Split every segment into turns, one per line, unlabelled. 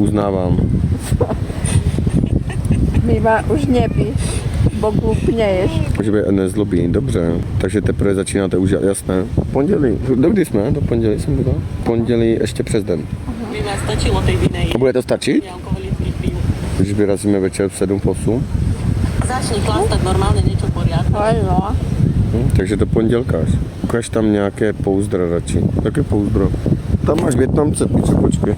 uznávám.
Mýva už nepíš, bo glupněješ.
Že by nezlobí, dobře. Takže teprve začínáte už, jasné. Pondělí, dokdy jsme? Do pondělí jsem byla? Pondělí ještě přes den.
Mýva stačilo tej vinej.
A bude to stačit?
Alkoholických pív.
Když vyrazíme večer v 7 v 8.
Začni chlastať normálne niečo poriadne.
No.
Takže do pondělka až. Ukaž tam nějaké pouzdra radši. Jaké pouzdro? Tam máš Vietnamce, piče, počkej.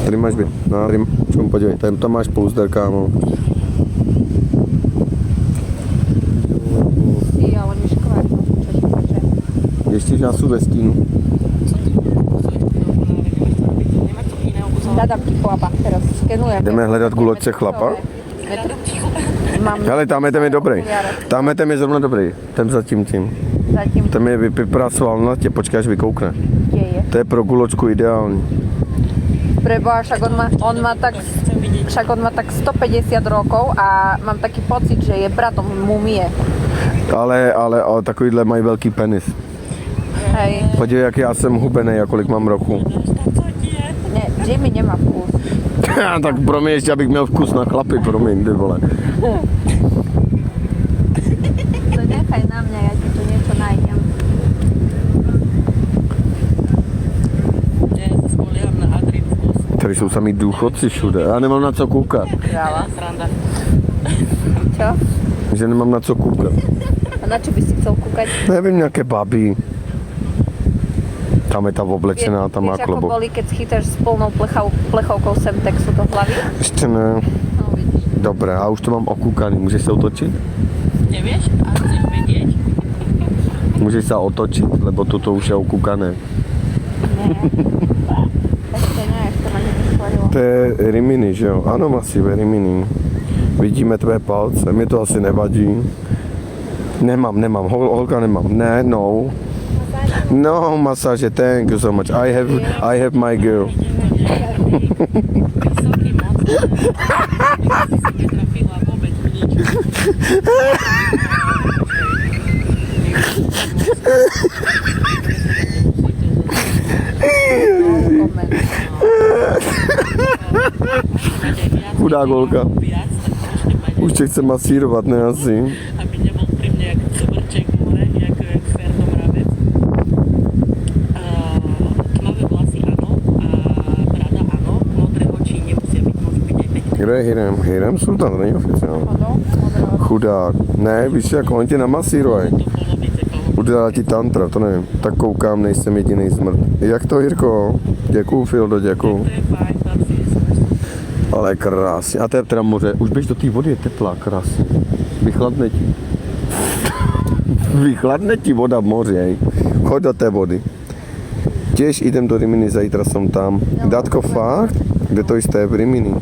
Tady máš Vietnam, čemu podívej, tam máš pouzdr, kámo.
Sí, ale oni škvářnou, čo ti pače.
Ještě žásu ve stínu.
Dám ti chlapa, teraz skenujem.
Jdeme hledat guločce chlapa?
Mám...
Hele, tamhle ten je dobrý. Tamhle ten je zrovna dobrý. Ten zatím tím.
Zatím
Ten je vypracoval na tě, počkej, až vykoukne.
kde je.
To je pro guločku ideální.
Preboha, však on má tak 150 rokov a mám taký pocit, že je bratom mumie.
Ale takovýhle mají velký penis.
Hej.
Podívej, jak já jsem hubený a kolik mám roku.
Ne, Jimmy nemá vkus.
Tak pro mě ještě, abych měl vkus na chlapy, promiň, ty vole.
To nechaj na mňa, ja ti tu niečo nájdem.
Ja sa spolieham na Adrin vkus.
Tady jsou samý důchodci všude, já nemám na co koukat.
Kráva.
Sranda.
Čo?
Že nemám na co koukat.
A na čo by si chcel kúkať?
Nevím, nějaké babi. Tam je ta oblečená, tam má
Vieš, ako
klobok.
boli, keď schytáš s plnou plechovkou Semtexu do hlavy?
Ještě ne.
No vidíš.
Dobré, a už to mám okoukaný, můžeš se otočit?
Nevieš? A chceš vedieť?
Můžeš se otočit, lebo toto už je okoukané.
Ešte to ma nevyškvarilo.
To je Rimini, že jo? Ano, masive Rimini. Vidíme tvé palce, mi to asi nevadí. Nemám, holka nemám. Ne, no. No, masáže, thank you so much. I have my girl.
Vysoký moc. Si netrafila vôbec nič.
Chudá holka. Už tě chce masírovat, ne asi.
Aby nebol pri mne jak covrček more, jak Ferdo Mravec. Tmavé vlasy áno, a brada áno, modré oči nemusia byť, môžu byť aj pekné.
Kde je Hirem Sultan, to není oficiální. Chudák. Ne, víš, jak on tě namasíruje.
To polovice toho.
Udělá ti tantra, to nevím. Tak koukám, nejsem jediný zmrt. Jak to, Jirko? Děkuju, Fildo, děkuju.
To je fajn, tam si
Ale krásně. A to je teda moře. Už běž do té vody, je teplá, krásně. Vychladne ti. Vychladne ti voda v moři, hej. Choď do té vody. Těž idem do Rimini, zítra jsem tam. Datko, fakt? Kde to jste v Rimini?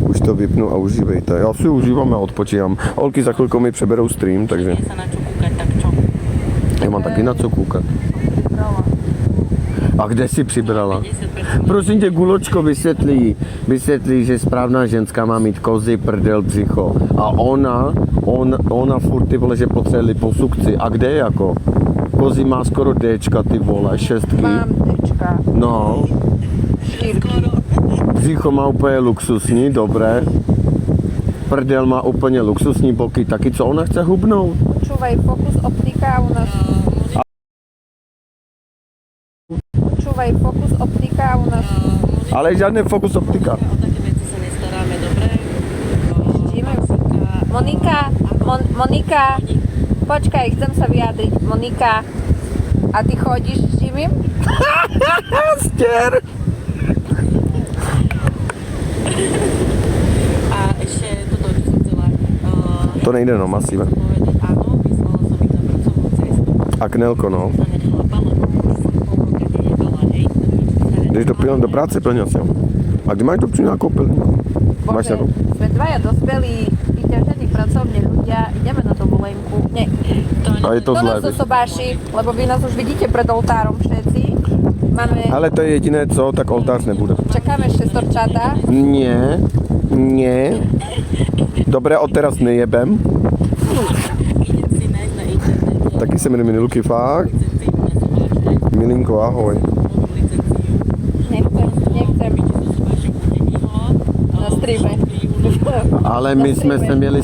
Už to vypnu a užívejte. Já si užívám a odpočívám. Holky za chvilku mi přeberou stream, takže
nie sa na čo kúkať, tak čo?
já mám taky na co koukat. A kde jsi přibrala?
50%.
Prosím tě, Guločko, vysvětlí, že správná ženská má mít kozy, prdel, břicho. A ona furt, ty vole, že potřebuje liposukci. A kde jako? Kozy má skoro Dčka, ty vole, 6.
Mám Dčka.
No,
4.
břicho má úplně luxusní, dobré. Prdel má úplně luxusní boky, taky co ona chce hubnout?
Počúvaj, Focus Optika u nás. Počúvaj, Focus Optika u nás.
Ale žádný Focus Optika.
O také veci sa nestaráme, dobre?
Monika, počkaj, chcem sa vyjadriť. Monika, a ty chodíš s Jimmym?
Stěr.
A ešte toto, čo som chcela.
To nejde, no, masíve.
Povedať áno, vyslala som ich na pracovnú cestu.
A knelko, no.
Zaneď chlapa, lebo som polroka nejebala, hej.
Jdeš do práce, plnil jsem. A kdy máš tu nějakou pilnku? Máš
Bože,
nějakou?
sme dvaja dospelí, vyťažení pracovní ľudia, ideme na dovolenku. Nie,
A je to
to
zlé.
nás zosobáši, lebo vy nás už vidíte pred oltárom všetci. Máme,
Ale to je jediné co, tak oltář nebude.
čakáme šestorčata.
Nie. Dobré, od teraz nejebem.
Idem si nájsť na internete.
Taky se jmenuji Luky, fakt.
Licencii, mňa sú
Milinko, ahoj.
Nechcem. Na streame.
Ale my jsme se měli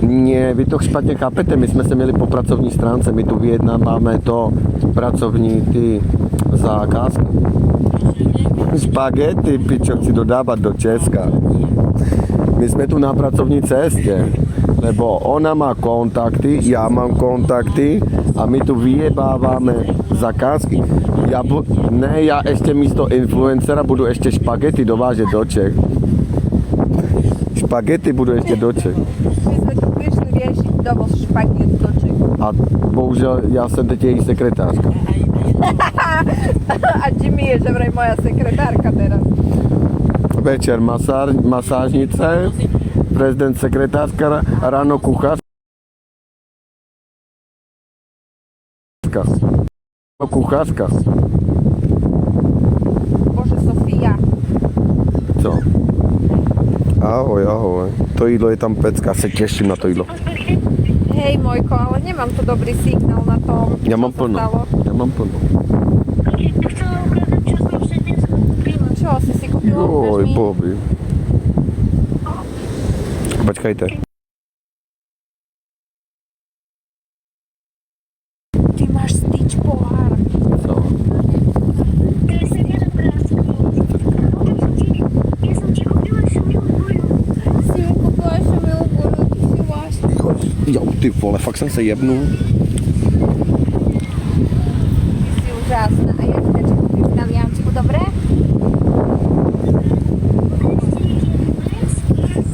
ne, vy to špatně chápete, my jsme se měli po pracovní stránce, my tu vyjednáváme to pracovní ty zakázky. Špagety, pičo, chci dodávat do Česka. My jsme tu na pracovní cestě, lebo ona má kontakty, já mám kontakty a my tu vyjebáváme zakázky. Já ještě místo influencera budu ještě špagety dovážet do Čech. Špagety budu ještě do Čech.
My sme tu prišli riešiť dovoz špagiet do Čech.
A bohužel já jsem teď její sekretářka.
A Jimmy je že vraj moja sekretárka teraz.
Večer masážnice, prezident sekretářka, ráno kuchařka. Kuchařka.
Bože, Sofia.
Co? Ahoj, ahoj. To jídlo je tam pecka, se těším na to jídlo.
Hej, Mojko, ale nemám tu dobrý signál na tom,
Já mám
čo sa
plno.
stalo.
Já mám plno.
Čo si kúpil?
Joj, Bobby. Počkajte.
Ty máš styč pohár.
Co?
Si mi kúpila ešte milú boru, ty si vlastne.
Jo, ty vole, fakt jsem se jebnul.
Ty si úžasná. A jak ste kúpili v Taliansku, dobre?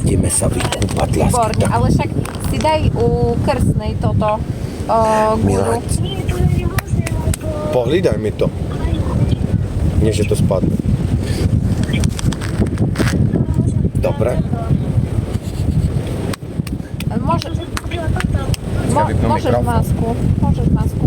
Jdeme se vykoupat,
Výborne, ale však si daj u krstnej toto guru.
Milať. Pohlídaj mi to. Nie, že to spadne. Dobre.
Môžeš masku. Môžeš masku.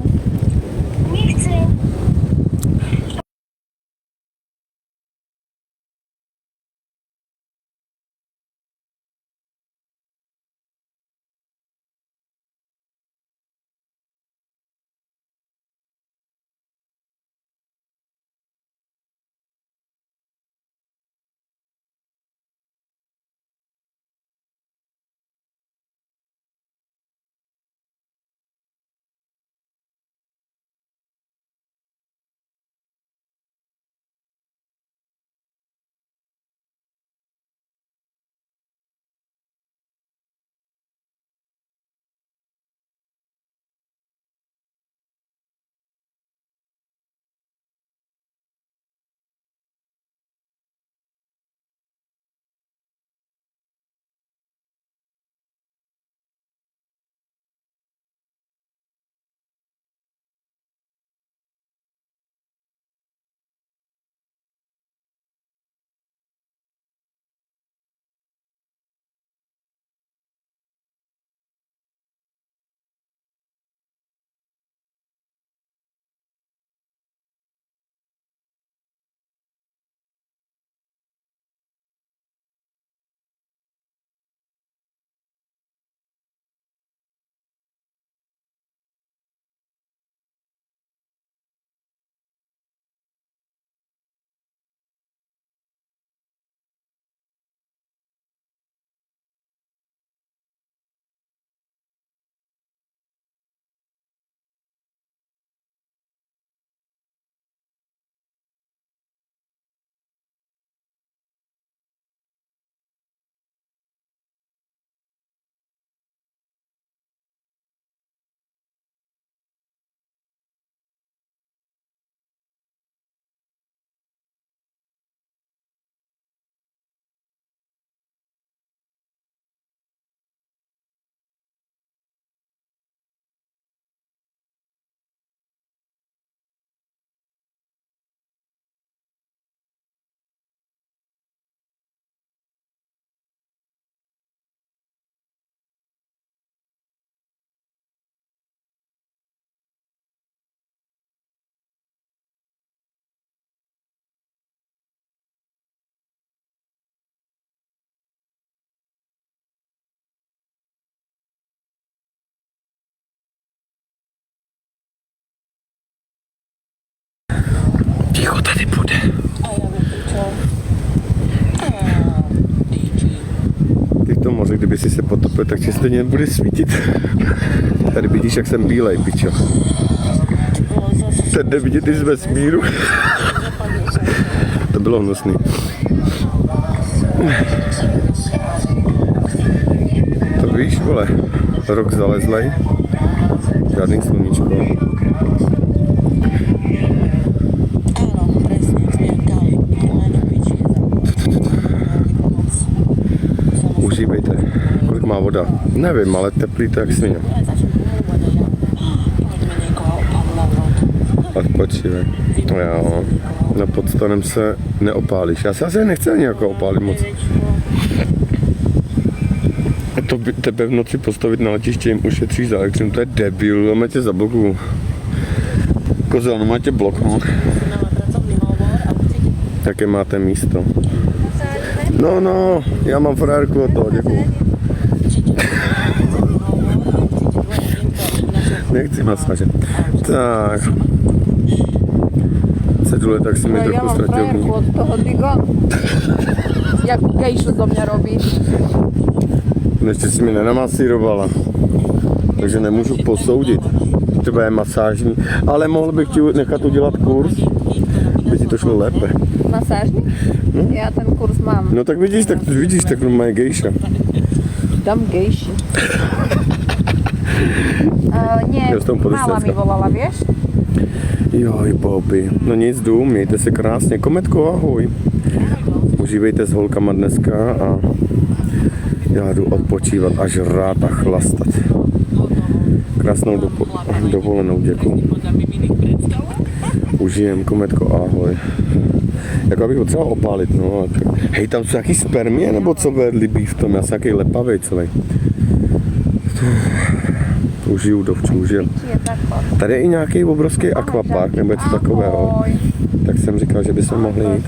ticho tady bude. Ty v tom moře, kdyby si se potopil, tak ti stejně nebude svítit. Tady vidíš, jak jsem bílej, pičo. Ten jde vidět i z vesmíru. To bylo hnusný. To víš, vole, rok zalezlej, žádný sluníčko. Užívejte. Kolik má voda? Nevím, ale teplý to jak svině. Odpočívej. Jo, na podstanem se neopálíš. Já se asi nechci ani jako opálit moc. To by tebe v noci postavit na letiště, jim ušetříš za elektřinu, to je debil, a tě zablokuju. Kozel, no má tě bloknout. Jaké máte místo? No, já mám frérku od toho, děkuju. Nechci masáže. Tak. Cedule, tak si mi trochu
mám
ztratil v ní.
frajerku od toho, Digon. Jak gejšu do mě robí.
Ještě si mi nenamasírovala, takže nemůžu posoudit. Třeba je masážní, ale mohl bych ti nechat udělat kurz, by ti to šlo lépe.
Masážní? Já ten kurz mám.
No tak vidíš, tak mají gejša.
Dám gejši. Nie,
Já jsem
mála mi volala, vieš?
Joj, Bobby. No nic, jdu, mějte se krásně. Kometko, ahoj. Užívejte s holkama dneska a já jdu odpočívat a žrát a chlastat. Krásnou dovolenou, děkuju. Užijem, Kometko, ahoj. Jako bych potřeboval opálit, no. Hej, tam jsou nějaký spermie, nebo co líbí v tom? Já jsem nějaký lepavej celý. Užiju, užiju. Tady je i nějaký obrovský akvapark, nebo něco takového. Tak jsem říkal, že by se mohli jít.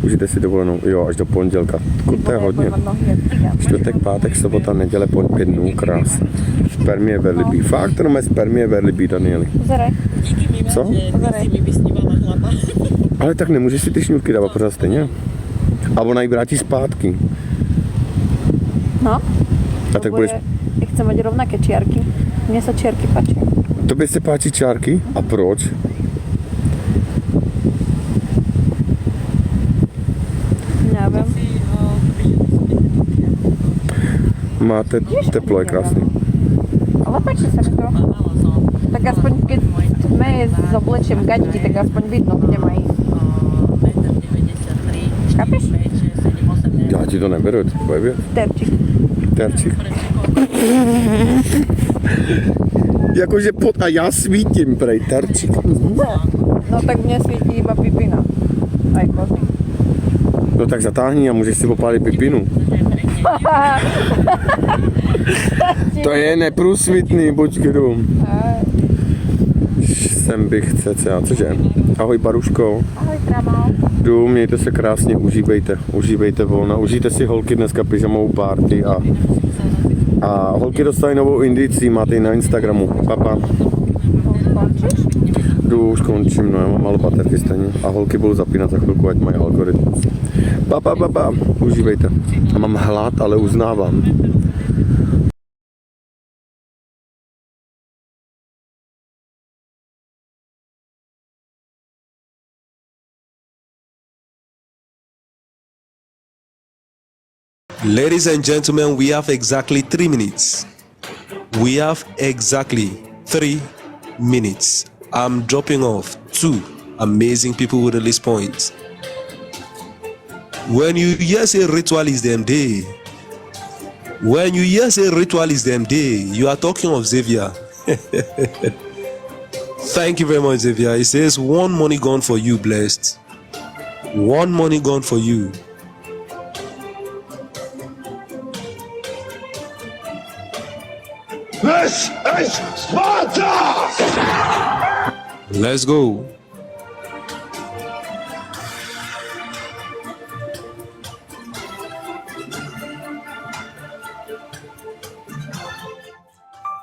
Užijte si dovolenou, jo, až do pondělka. To je hodně. Čtvrtek, pátek, sobota, neděle, 5 dnů, krása. Spermie verlibí. Fakt, to je spermie verlibí, Danieli. Co? Ale tak nemůžeš si ty šňůrky dávat pořád stejně. A ona ji vrátí zpátky.
No.
A tak budeš...
Ja chcem mať rovnaké čiarky. Mne sa čiarky páčia.
Tobě se páčí čárky? A proč?
Neviem.
Máte teplo, je krásný.
Ale páči sa mi to. Tak aspoň keď tme zoblečiem gaťky, tak aspoň vidno, kde má ísť. Chápeš?
Já ti to neberu, to bude věc. Terčík. Jakože a já svítím, prej, terčík.
No tak mne svietí iba pipina. Aj kozy.
No tak zatáhni a můžeš si popálit pipinu. To je neprůsvitný, buď kdo. Sem bych cca, cože? Ahoj, Baruško.
Ahoj, kramo.
Jdu, mějte se krásně, užívejte volna, užijte si holky dneska pyžamovou party a holky dostali novou indici, máte ji na Instagramu. Papa. Jdu, už končím, no já mám málo baterky stejně a holky budou zapínat za chvilku, ať mají algoritmus. Papa, užívejte. A mám hlad, ale uznávám.
Ladies and gentlemen, we have exactly 3 minutes. We have exactly 3 minutes. I'm dropping off 2 amazing people with release points. When you hear say ritual is them day, you are talking of Xavier. Thank you very much, Xavier. It says 1 money gone for you, blessed. 1 money gone for you.
This is Sparta!
Let's go.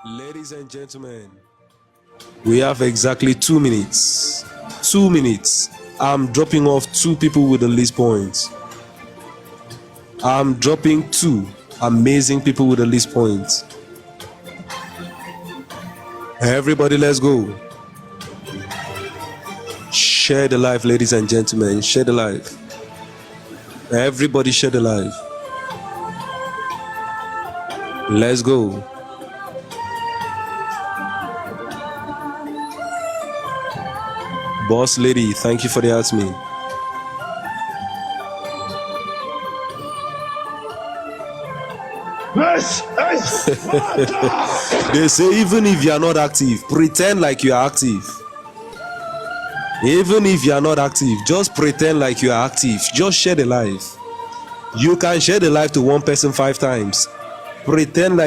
Ladies and gentlemen, we have exactly 2 minutes. 2 minutes. I'm dropping off 2 people with the least points. I'm dropping 2 amazing people with the least points. Everybody, let's go. Share the life, ladies and gentlemen. Share the life. Everybody share the life. Let's go. Boss lady, thank you for the admin.
This is Sparta!
They say even if you are not active, pretend like you are active. Even if you are not active, just pretend like you are active. Just share the life. You can share the life to one person 5 times. Pretend like